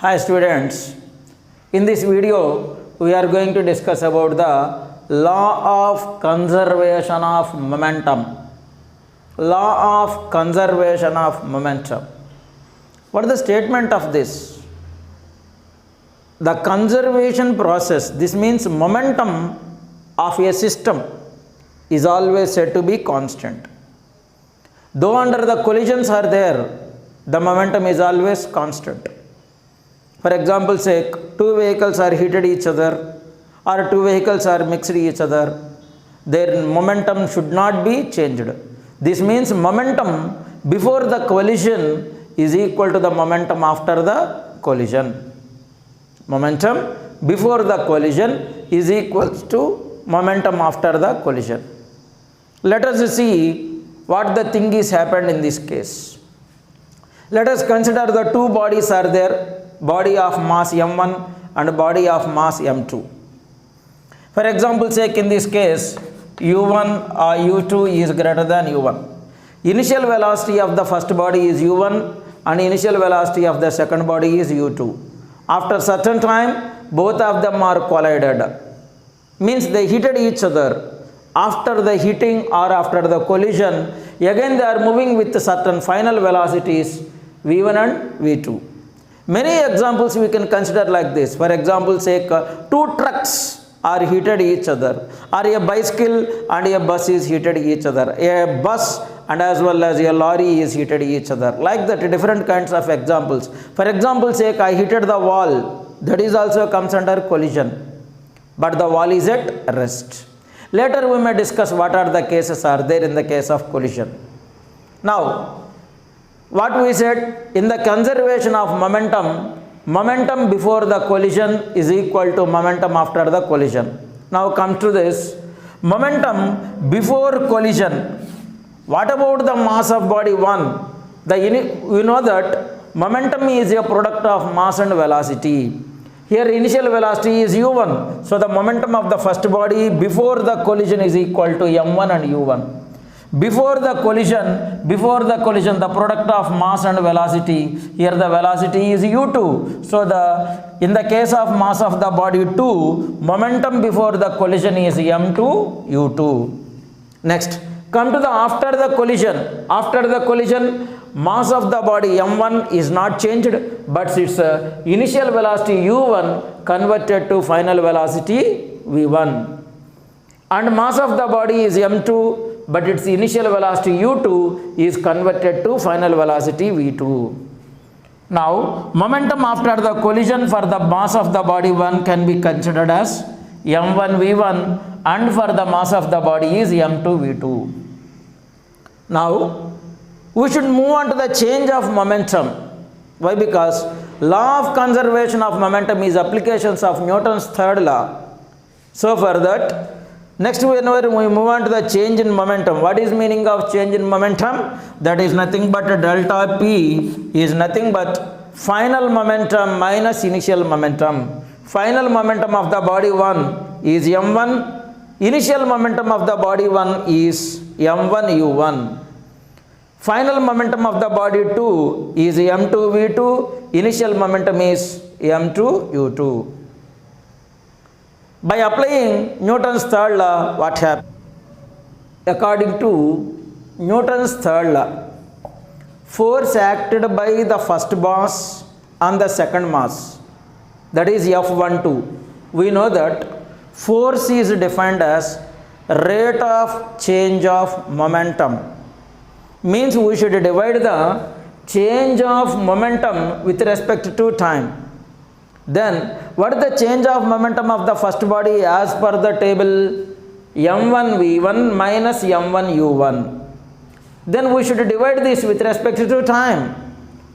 Hi students, in this video we are going to discuss about the law of conservation of momentum. Law of conservation of momentum. What is the statement of this? The conservation process, this means momentum of a system is always said to be constant. Though under the collisions are there, the momentum is always constant. For example, say two vehicles are hitted each other or two vehicles are mixed each other, their momentum should not be changed. This means momentum before the collision is equal to the momentum after the collision. Momentum before the collision is equal to momentum after the collision. Let us see what the thing is happened in this case. Let us consider the two bodies are there, body of mass m1 and body of mass m2. For example sake, in this case u1 or u2 is greater than u1. Initial velocity of the first body is u1 and initial velocity of the second body is u2. After certain time both of them are collided, means they hit each other. After the hitting or after the collision, again they are moving with certain final velocities v1 and v2. Many examples we can consider like this. For example, say two trucks are hitted each other, or a bicycle and a bus is hitted each other. A bus and as well as a lorry is hitted each other. Like that, different kinds of examples. For example, say I hitted the wall, that is also comes under collision, but the wall is at rest. Later we may discuss what are the cases are there in the case of collision. Now, what we said, in the conservation of momentum, momentum before the collision is equal to momentum after the collision. Now come to this, momentum before collision. What about the mass of body 1? We know that momentum is a product of mass and velocity. Here initial velocity is u1, so the momentum of the first body before the collision is equal to m1 and u1. Before the collision, the product of mass and velocity, here the velocity is u2. So in the case of mass of the body 2, momentum before the collision is m2 u2. Next, come to the after the collision. After the collision, mass of the body m1 is not changed, but its initial velocity u1 converted to final velocity v1. And mass of the body is m2, but its initial velocity u2 is converted to final velocity v2. Now, momentum after the collision for the mass of the body 1 can be considered as m1 v1, and for the mass of the body is m2 v2. Now, we should move on to the change of momentum. Why? Because law of conservation of momentum is applications of Newton's third law. So for that, next whenever we move on to the change in momentum, what is meaning of change in momentum? That is nothing but delta p is nothing but final momentum minus initial momentum. Final momentum of the body 1 is m1, initial momentum of the body 1 is m1 u1. Final momentum of the body 2 is m2 v2, initial momentum is m2 u2. By applying Newton's third law, what happens? According to Newton's third law, force acted by the first mass on the second mass, that is F12. We know that force is defined as rate of change of momentum. Means we should divide the change of momentum with respect to time. Then, what is the change of momentum of the first body as per the table? m1 v1 minus m1 u1. Then we should divide this with respect to time.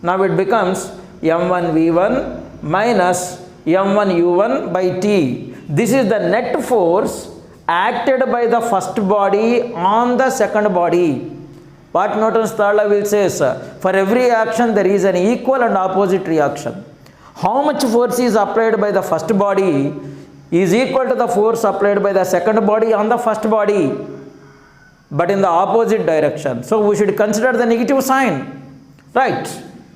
Now it becomes m1 v1 minus m1 u1 by t. This is the net force acted by the first body on the second body. What Newton's third law will say is, for every action there is an equal and opposite reaction. How much force is applied by the first body is equal to the force applied by the second body on the first body, but in the opposite direction. So we should consider the negative sign, right?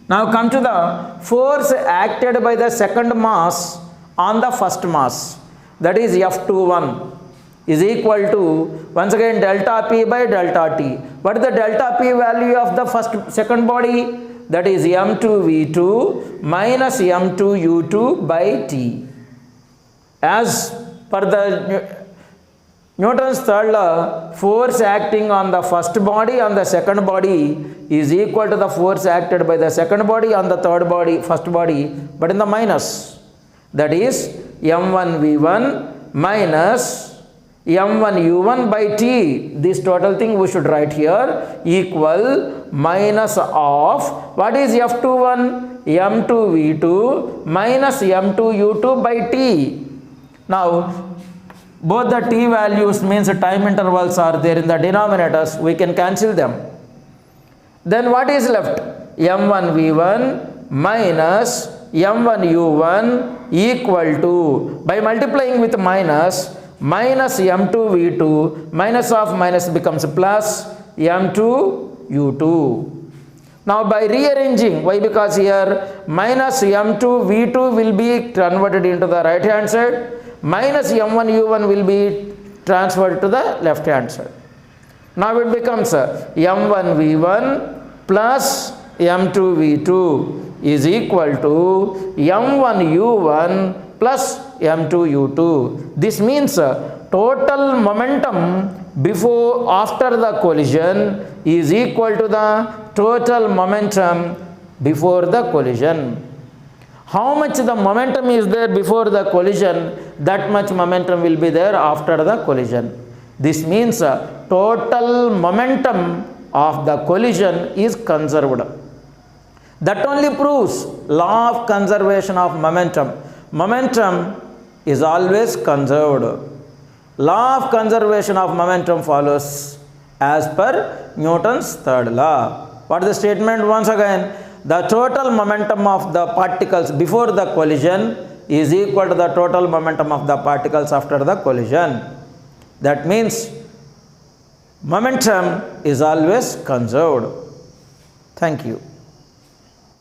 Now come to the force acted by the second mass on the first mass, that is F21 is equal to, once again, delta P by delta T. What is the delta P value of the second body? That is M2V2 minus M2U2 by T. As per the Newton's third law, force acting on the first body on the second body is equal to the force acted by the second body on the first body, but in the minus. That is M1V1 minus M1U1 by T. This total thing we should write here equal minus of, what is F21? M2V2 minus M2U2 by T. Now, both the T values means time intervals are there in the denominators. We can cancel them. Then what is left? M1V1 minus M1U1 equal to, by multiplying with minus M2V2, minus of minus becomes plus M2U2. Now by rearranging, why? Because here minus M2V2 will be converted into the right hand side, minus M1U1 will be transferred to the left hand side. Now it becomes M1V1 plus M2V2 is equal to M1U1 plus M2U2. This means total momentum after the collision is equal to the total momentum before the collision. How much the momentum is there before the collision, that much momentum will be there after the collision. This means total momentum of the collision is conserved. That only proves law of conservation of momentum. Momentum is always conserved. Law of conservation of momentum follows as per Newton's third law. What is the statement? Once again, the total momentum of the particles before the collision is equal to the total momentum of the particles after the collision. That means momentum is always conserved. Thank you.